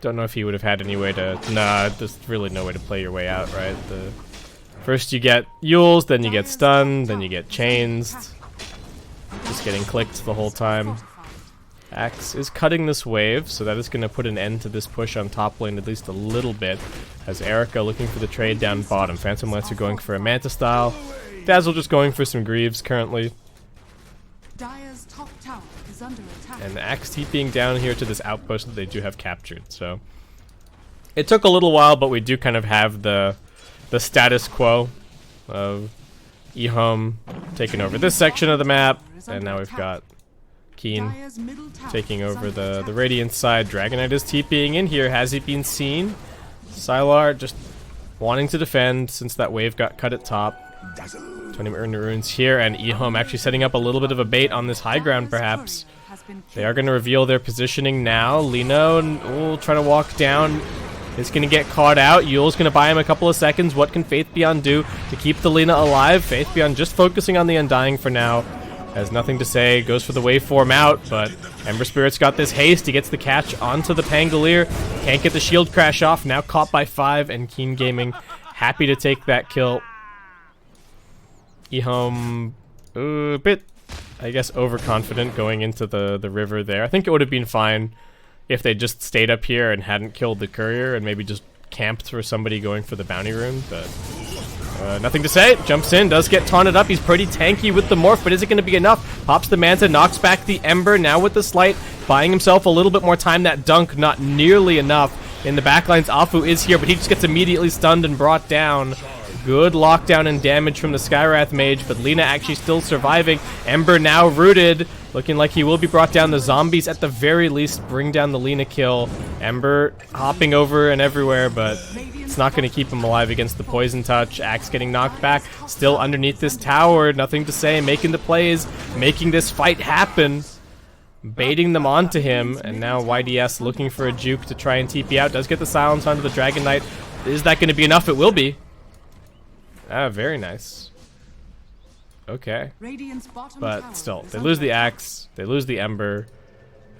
Don't know if he would have had any way to... Nah, there's really no way to play your way out, right? First you get Yules, then you get stunned, then you get chains. Just getting clicked the whole time. Axe is cutting this wave, so that is going to put an end to this push on top lane at least a little bit. As Erica looking for the trade down bottom. Phantom Lancer going for a Manta style. Dazzle just going for some Greaves currently. Dire's top tower is under attack. And Axe TPing down here to this outpost that they do have captured. So it took a little while, but we do kind of have the status quo of EHOME taking over this section of the map. And now we've got Keen taking over the Radiant side. Dragon Knight is TPing in here. Has he been seen? Sylar just wanting to defend since that wave got cut at top. 20 runes here, and EHOME actually setting up a little bit of a bait on this high ground perhaps. They are going to reveal their positioning now. Lino will try to walk down. Is going to get caught out. Yule's going to buy him a couple of seconds. What can Faith Beyond do to keep the Lina alive? Faith Beyond just focusing on the Undying for now. Has nothing to say, goes for the waveform out, but Ember Spirit's got this haste. He gets the catch onto the Pangolier. Can't get the shield crash off, now caught by 5, and Keen Gaming happy to take that kill. EHOME, a bit, I guess, overconfident going into the river there. I think it would have been fine if they just stayed up here and hadn't killed the courier and maybe just camped for somebody going for the bounty rune, but nothing to say. Jumps in, does get taunted up. He's pretty tanky with the morph, but is it going to be enough? Pops the Manta, knocks back the Ember. Now with the Slight, buying himself a little bit more time. That dunk, not nearly enough. In the backlines, Afu is here, but he just gets immediately stunned and brought down. Good lockdown and damage from the Skywrath Mage, but Lina actually still surviving. Ember now rooted, looking like he will be brought down. The zombies at the very least bring down the Lina kill. Ember hopping over and everywhere, but it's not going to keep him alive against the Poison Touch. Axe getting knocked back, still underneath this tower. Nothing to say, making the plays, making this fight happen. Baiting them onto him, and now YDS looking for a juke to try and TP out. Does get the silence onto the Dragon Knight. Is that going to be enough? It will be. Ah, very nice. Okay. But still, they lose the Axe, they lose the Ember.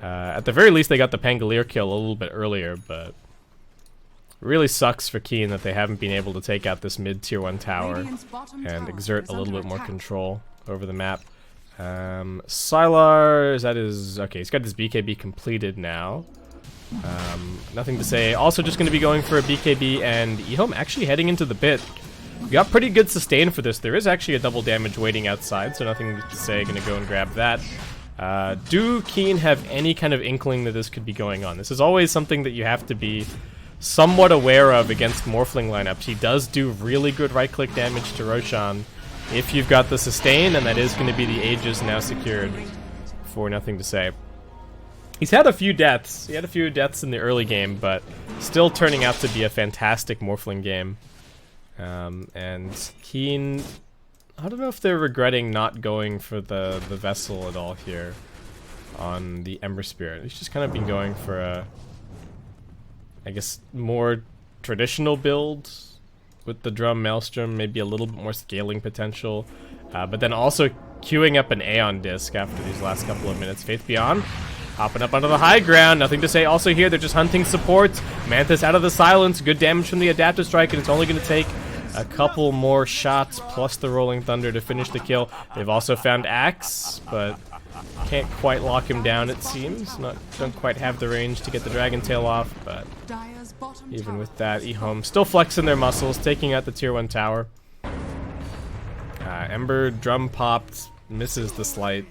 At the very least, they got the Pangolier kill a little bit earlier, but really sucks for Keen that they haven't been able to take out this mid tier 1 tower and exert a little bit more control over the map. Sylar, is that his... Okay, he's got his BKB completed now. Nothing to say. Also just going to be going for a BKB, and EHOME actually heading into the pit. Got pretty good sustain for this. There is actually a double damage waiting outside, so nothing to say. Going to go and grab that. Do Keen have any kind of inkling that this could be going on? This is always something that you have to be somewhat aware of against Morphling lineups. He does do really good right-click damage to Roshan if you've got the sustain, and that is going to be the Aegis now secured for nothing to say. He's had a few deaths. He had a few deaths in the early game, but still turning out to be a fantastic Morphling game. And Keen, I don't know if they're regretting not going for the Vessel at all here on the Ember Spirit. He's just kind of been going for a, I guess, more traditional build with the Drum Maelstrom, maybe a little bit more scaling potential, but then also queuing up an Aeon Disc after these last couple of minutes. Faith Beyond hopping up onto the high ground, nothing to say. Also here, they're just hunting supports. Mantis out of the silence, good damage from the Adaptive Strike, and it's only going to take a couple more shots plus the Rolling Thunder to finish the kill. They've also found Axe, but can't quite lock him down, it seems. Don't quite have the range to get the Dragon Tail off, but even with that, EHOME still flexing their muscles, taking out the tier 1 tower. Ember drum popped, misses the Slight.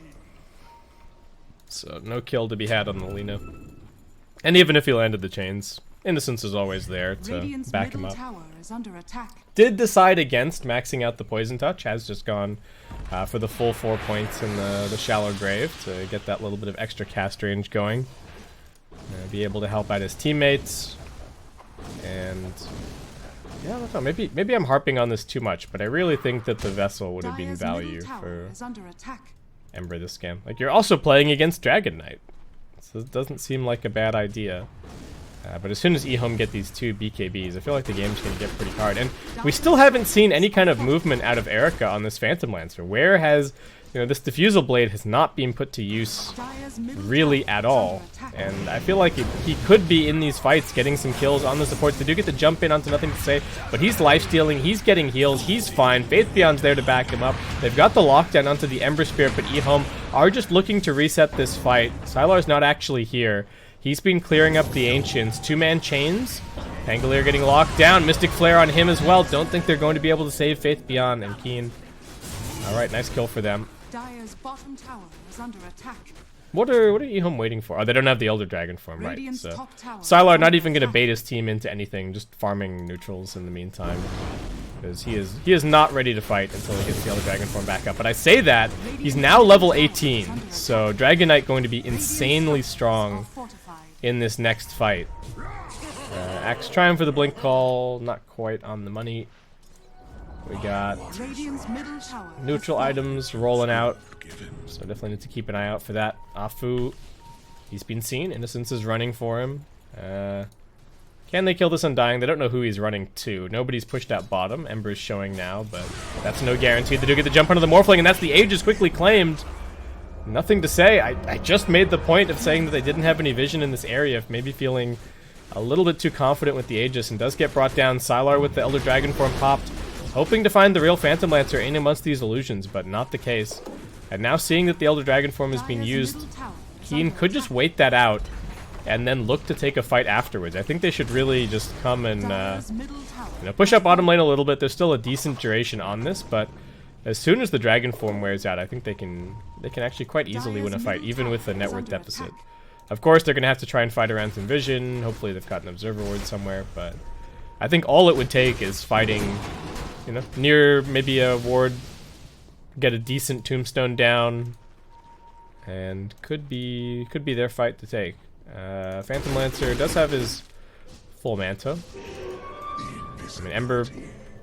So no kill to be had on the Lina. And even if he landed the chains, Innocence is always there to back him up. Did decide against maxing out the Poison Touch, has just gone for the full 4 points in the Shallow Grave to get that little bit of extra cast range going. Be able to help out his teammates. And yeah, I don't know, maybe I'm harping on this too much, but I really think that the Vessel would have been value for Ember this game. Like, you're also playing against Dragon Knight, so it doesn't seem like a bad idea. But as soon as EHOME get these 2 BKBs, I feel like the game's going to get pretty hard. And we still haven't seen any kind of movement out of Erica on this Phantom Lancer. Where has this diffusal blade has not been put to use really at all. And I feel like he could be in these fights getting some kills on the supports. They do get to jump in onto Nothing to Say, but he's life-stealing, he's getting heals, he's fine. Faith Beyond's there to back him up. They've got the lockdown onto the Ember Spirit, but EHOME are just looking to reset this fight. Sylar's not actually here. He's been clearing up the Ancients. Two-man chains. Pangolier getting locked down. Mystic Flare on him as well. Don't think they're going to be able to save Faith Beyond and Keen. Alright, nice kill for them. Dire's bottom tower is under attack. What are EHOME waiting for? Oh, they don't have the Elder Dragon form, right? Radiant's So top tower Sylar is not under even going to attack. bait his team into anything, just farming neutrals in the meantime. Because he is not ready to fight until he gets the Elder Dragon form back up. But I say that, he's now level 18, so Dragon Knight going to be insanely strong in this next fight. Axe trying for the blink call, not quite on the money. We got Radiant's middle tower neutral items rolling out, so definitely need to keep an eye out for that. Afu, he's been seen. Innocence is running for him. Can they kill this Undying? They don't know who he's running to. Nobody's pushed out bottom. Ember's showing now, but that's no guarantee. They do get the jump onto the Morphling, and that's the Aegis quickly claimed. Nothing to say. I just made the point of saying that they didn't have any vision in this area, maybe feeling a little bit too confident with the Aegis, and does get brought down. Sylar with the Elder Dragon form popped, hoping to find the real Phantom Lancer in amongst these illusions, but not the case. And now seeing that the Elder Dragon form is being used, Keen could just wait that out and then look to take a fight afterwards. I think they should really just come and push up bottom lane a little bit. There's still a decent duration on this, but as soon as the Dragon form wears out, I think they can actually quite easily win a fight, even with a net worth deficit. Of course, they're going to have to try and fight around some vision. Hopefully they've got an Observer Ward somewhere, but I think all it would take is fighting, near maybe a ward, get a decent tombstone down, and could be their fight to take. Phantom Lancer does have his full manto. I mean, Ember,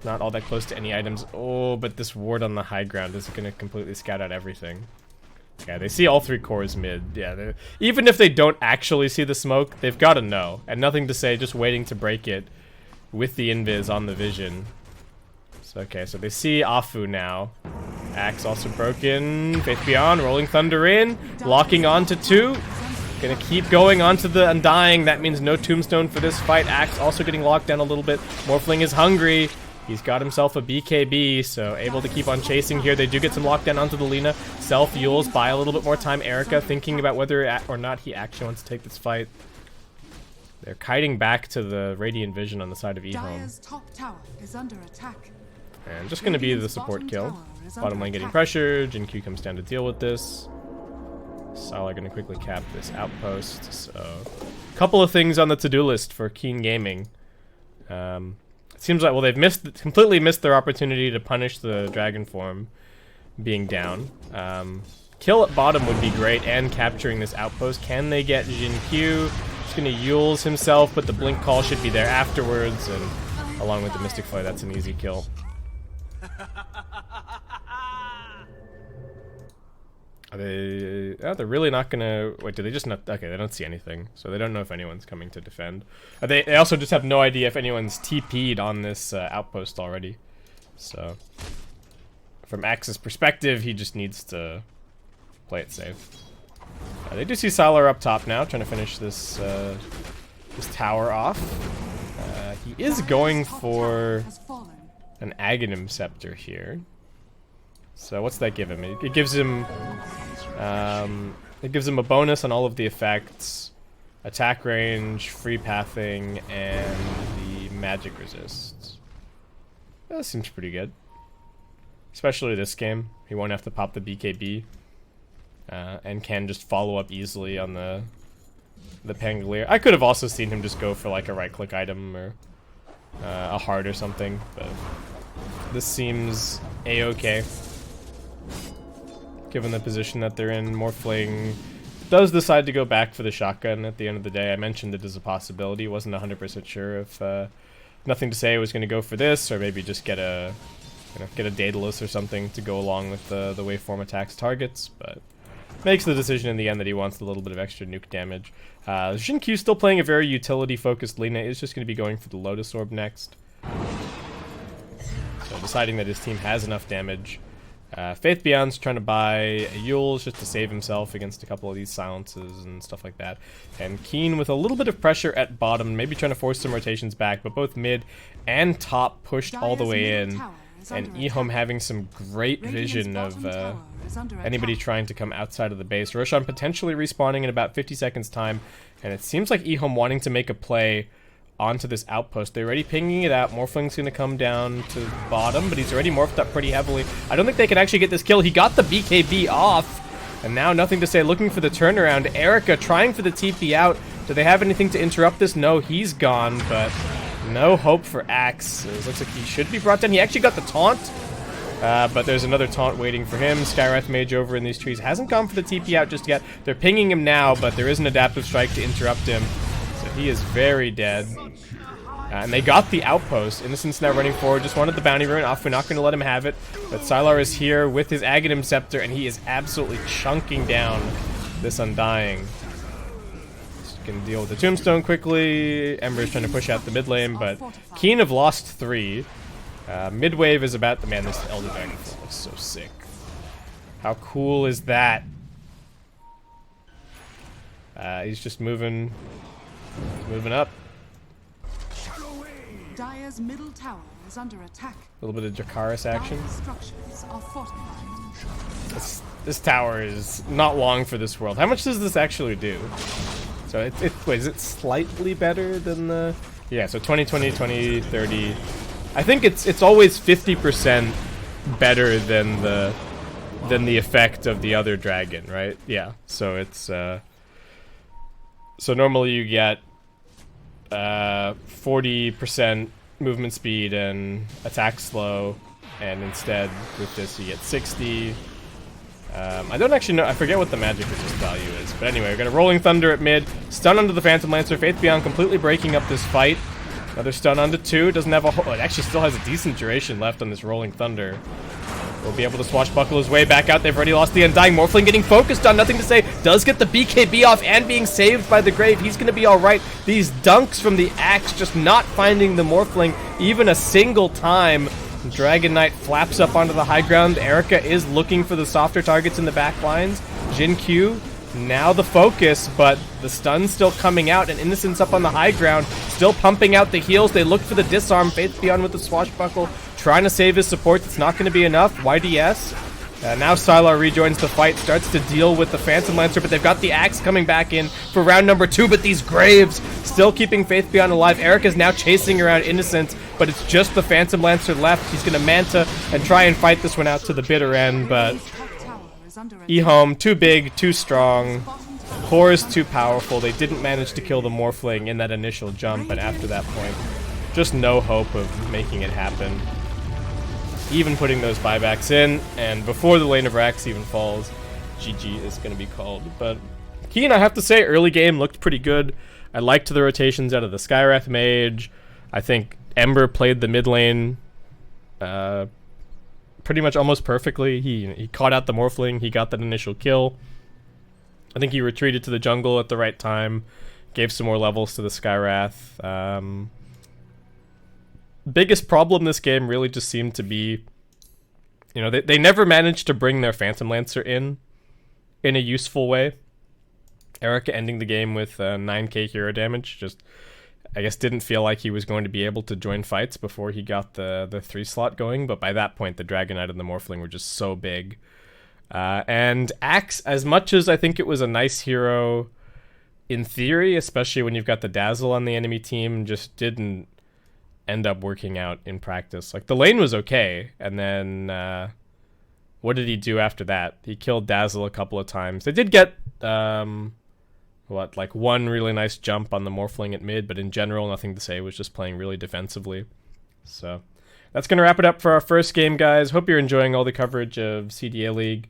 not all that close to any items. Oh, but this ward on the high ground is going to completely scout out everything. Yeah, they see all three cores mid. Yeah, even if they don't actually see the smoke, they've got to know. And Nothing to Say, just waiting to break it with the invis on the vision. So, okay, so they see Afu now. Axe also broken. Faith Beyond, Rolling Thunder in. Locking onto 2. Gonna keep going onto the Undying. That means no tombstone for this fight. Axe also getting locked down a little bit. Morphling is hungry. He's got himself a BKB, so able to keep on chasing here. They do get some lockdown onto the Lina. Self-Yules, buy a little bit more time. Erica thinking about whether or not he actually wants to take this fight. They're kiting back to the Radiant Vision on the side of EHOME. Dire's top tower is under attack. And just going to be the support kill. Bottom lane getting pressured. Jin Q comes down to deal with this. Sylar going to quickly cap this outpost. So, a couple of things on the to-do list for Keen Gaming. It seems like, well, they've completely missed their opportunity to punish the Dragon form being down. Kill at bottom would be great, and capturing this outpost. Can they get Jin Q? Just going to Yules himself, but the blink call should be there afterwards, and along with the Mystic Flare, that's an easy kill. They're really not gonna... Wait, do they just not... Okay, they don't see anything, so they don't know if anyone's coming to defend. They also just have no idea if anyone's TP'd on this outpost already. So, from Axe's perspective, he just needs to play it safe. They do see Sylar up top now, trying to finish this this tower off. He is going for an Aghanim Scepter here. So what's that give him? It gives him a bonus on all of the effects, attack range, free pathing, and the magic resist. That seems pretty good. Especially this game. He won't have to pop the BKB. And can just follow up easily on the Pangolier. I could have also seen him just go for like a right-click item or a heart or something, but this seems a-okay. Given the position that they're in, Morphling does decide to go back for the shotgun at the end of the day. I mentioned it as a possibility. Wasn't 100% sure if Nothing to Say was going to go for this, or maybe just get a Daedalus or something to go along with the waveform attacks targets, but makes the decision in the end that he wants a little bit of extra nuke damage. Jin Q still playing a very utility-focused Lina, is just going to be going for the Lotus Orb next. So deciding that his team has enough damage Faith Beyond's trying to buy a Yules just to save himself against a couple of these silences and stuff like that. And Keen with a little bit of pressure at bottom, maybe trying to force some rotations back, but both mid and top pushed all the way in. And EHOME having some great vision of anybody trying to come outside of the base. Roshan potentially respawning in about 50 seconds time, and it seems like EHOME wanting to make a play onto this outpost. They're already pinging it out. Morphling's going to come down to the bottom, but he's already morphed up pretty heavily. I don't think they can actually get this kill. He got the BKB off, and now nothing to say, looking for the turnaround. Erica trying for the TP out. Do they have anything to interrupt this? No, he's gone, but no hope for Axe. It looks like he should be brought down. He actually got the taunt, but there's another taunt waiting for him. Skywrath Mage over in these trees. Hasn't gone for the TP out just yet. They're pinging him now, but there is an adaptive strike to interrupt him. So he is very dead. And they got the outpost. Innocent's now running forward. Just wanted the bounty rune off. We're not going to let him have it. But Sylar is here with his Aghanim Scepter, and he is absolutely chunking down this Undying. Just going to deal with the Tombstone quickly. Ember's trying to push out the mid lane, but Keen have lost 3. Mid wave is about... Man, this Elder Dragonfly looks so sick. How cool is that? He's just moving up. Dire's middle tower is under attack. A little bit of Dracarys action. Dire's structures are fortified. This tower is not long for this world. How much does this actually do? So wait, is it slightly better than the... Yeah, so 2020, 2030. I think it's always 50% better than the effect of the other dragon, right? Yeah. So it's so normally you get 40% movement speed and attack slow, and instead with this you get 60. I don't actually know. I forget what the magic resist value is, but anyway, we've got a Rolling Thunder at mid, stun onto the Phantom Lancer. Faith Beyond completely breaking up this fight. Another stun onto 2. Doesn't have a whole... It actually still has a decent duration left on this Rolling Thunder. Will be able to swashbuckle his way back out. They've already lost the Undying. Morphling getting focused on, nothing to say. Does get the BKB off and being saved by the Grave. He's going to be alright. These dunks from the Axe just not finding the Morphling even a single time. Dragon Knight flaps up onto the high ground. Erica is looking for the softer targets in the back lines. Jin Q now the focus, but the stun's still coming out, and Innocent's up on the high ground, still pumping out the heals. They look for the disarm. Faith Beyond with the swashbuckle, trying to save his support. That's not going to be enough. YDS. Now Sylar rejoins the fight, starts to deal with the Phantom Lancer, but they've got the Axe coming back in for round number 2, but these Graves still keeping Faith Beyond alive. Erica's now chasing around Innocent, but it's just the Phantom Lancer left. He's going to Manta and try and fight this one out to the bitter end, but EHOME, too big, too strong. Core is too powerful. They didn't manage to kill the Morphling in that initial jump, and after that point, just no hope of making it happen. Even putting those buybacks in, and before the Lane of Rax even falls, GG is going to be called. But Keen, I have to say, early game looked pretty good. I liked the rotations out of the Skywrath Mage. I think Ember played the mid lane pretty much almost perfectly. He caught out the Morphling. He got that initial kill. I think he retreated to the jungle at the right time. Gave some more levels to the Skywrath. Biggest problem this game really just seemed to be, you know, they never managed to bring their Phantom Lancer in a useful way. Erica ending the game with 9k hero damage. Just, I guess, didn't feel like he was going to be able to join fights before he got the 3 slot going. But by that point, the Dragon Knight and the Morphling were just so big. And Axe, as much as I think it was a nice hero in theory, especially when you've got the Dazzle on the enemy team, just didn't end up working out in practice. Like, the lane was okay, and then what did he do after that? He killed Dazzle a couple of times. They did get like one really nice jump on the Morphling at mid, but in general, nothing to say. It was just playing really defensively. So that's going to wrap it up for our first game, guys. Hope you're enjoying all the coverage of CDA League.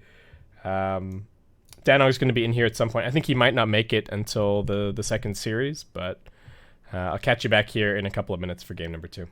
Dano is going to be in here at some point. I think he might not make it until the second series, but I'll catch you back here in a couple of minutes for game number 2.